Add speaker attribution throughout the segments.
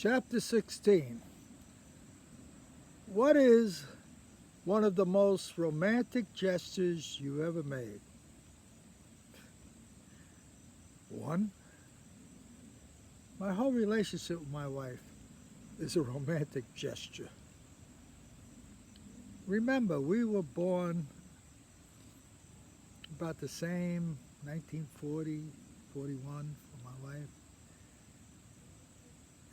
Speaker 1: Chapter 16. What is one of the most romantic gestures you ever made? One, my whole relationship with my wife is a romantic gesture. Remember, we were born about the same 1940, 41 for my wife.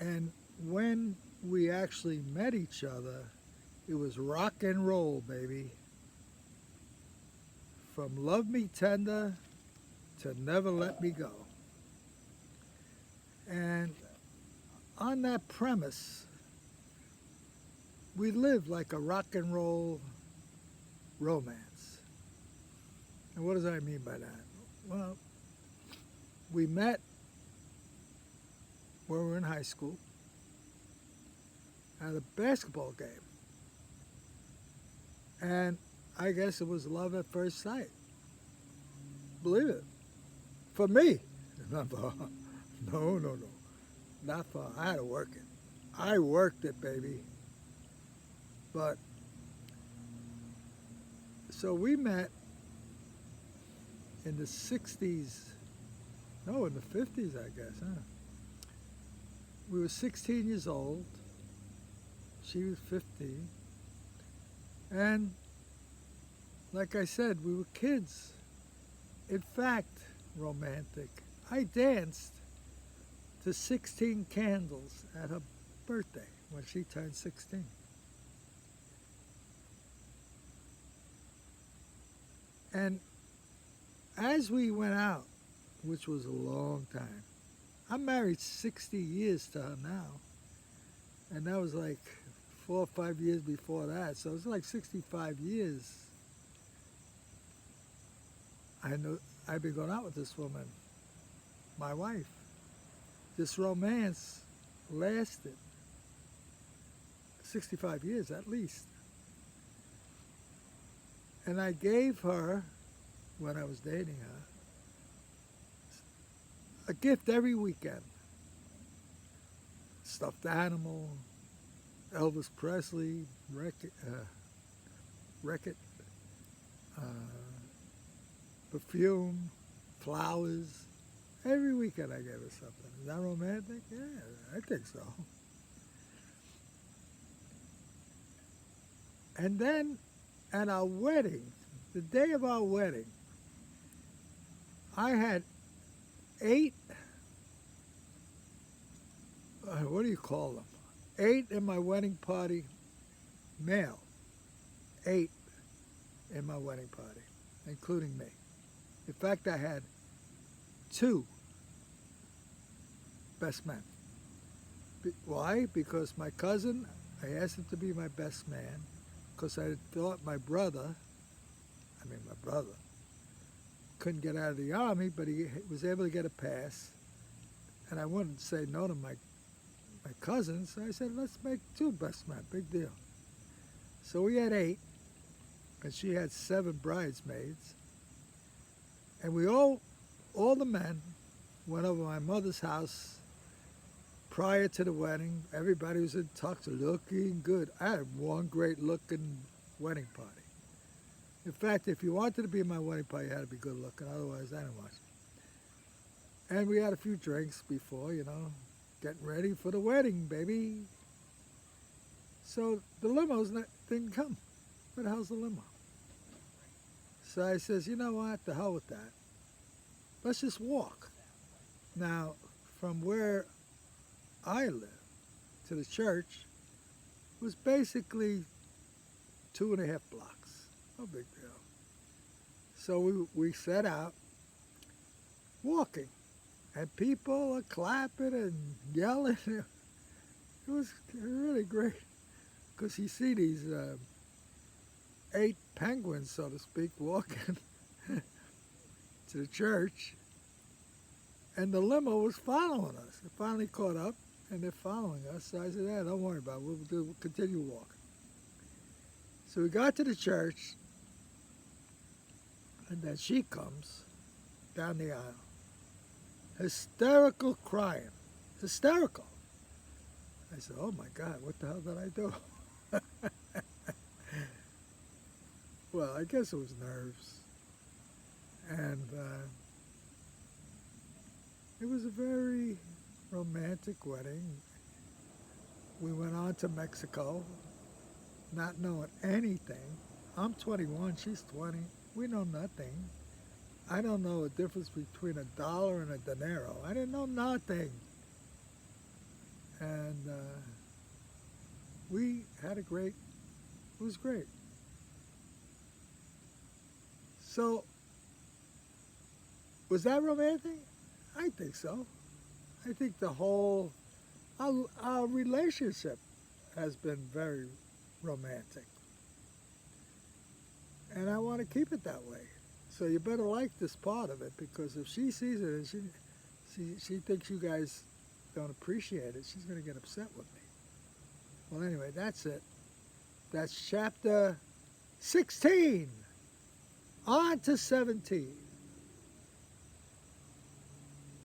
Speaker 1: And when we actually met each other, it was rock and roll, baby. From love me tender to never let me go. And on that premise, we lived like a rock and roll romance. And what does I mean by that? Well, we met when we were in high school at a basketball game. And I guess it was love at first sight. Believe it. For me. Not for her. No. Not for her. I had to work it. I worked it, baby. But, so we met in the 60s. No, in the 50s, I guess, huh? We were 16 years old. She was 15. And like I said, we were kids. In fact, romantic. I danced to 16 candles at her birthday when she turned 16. And as we went out, which was a long time, I'm married 60 years to her now. And that was like 4 or 5 years before that. So it's like 65 years. I know I've been going out with this woman, my wife. This romance lasted 65 years at least. And I gave her, when I was dating her, a gift every weekend. Stuffed animal, Elvis Presley, record, uh, perfume, flowers. Every weekend I gave her something. Is that romantic? Yeah, I think so. And then at our wedding, the day of our wedding, I had 8, what do you call them? 8 in my wedding party, male. 8 in my wedding party, including me. In fact, I had 2 best men. Why? Because my cousin, I asked him to be my best man because I thought my brother, couldn't get out of the army, but he was able to get a pass. And I wouldn't say no to my cousins, so I said, let's make 2 best men, big deal. So we had 8, and she had 7 bridesmaids. And we all the men, went over to my mother's house prior to the wedding. Everybody was in tux, looking good. I had one great looking wedding party. In fact, if you wanted to be in my wedding party, you had to be good looking, otherwise I didn't watch it. And we had a few drinks before, getting ready for the wedding, baby. So the limos didn't come. Where the hell's the limo? So I says, you know what, the hell with that. Let's just walk. Now, from where I live to the church was basically 2.5 blocks. No big deal. So we set out walking. And people are clapping and yelling. It was really great. Because you see these 8 penguins, so to speak, walking to the church. And the limo was following us. It finally caught up, and they're following us. So I said, yeah, don't worry about it. We'll continue walking. So we got to the church, and then she comes down the aisle. Hysterical crying. Hysterical. I said, oh my God, what the hell did I do? Well, I guess it was nerves. And it was a very romantic wedding. We went on to Mexico, not knowing anything. I'm 21, she's 20. We know nothing. I don't know the difference between a dollar and a dinero. I didn't know nothing. And we had it was great. So, was that romantic? I think so. I think our relationship has been very romantic. And I want to keep it that way. So you better like this part of it, because if she sees it and she thinks you guys don't appreciate it, she's going to get upset with me. Well, anyway, that's it. That's chapter 16. On to 17.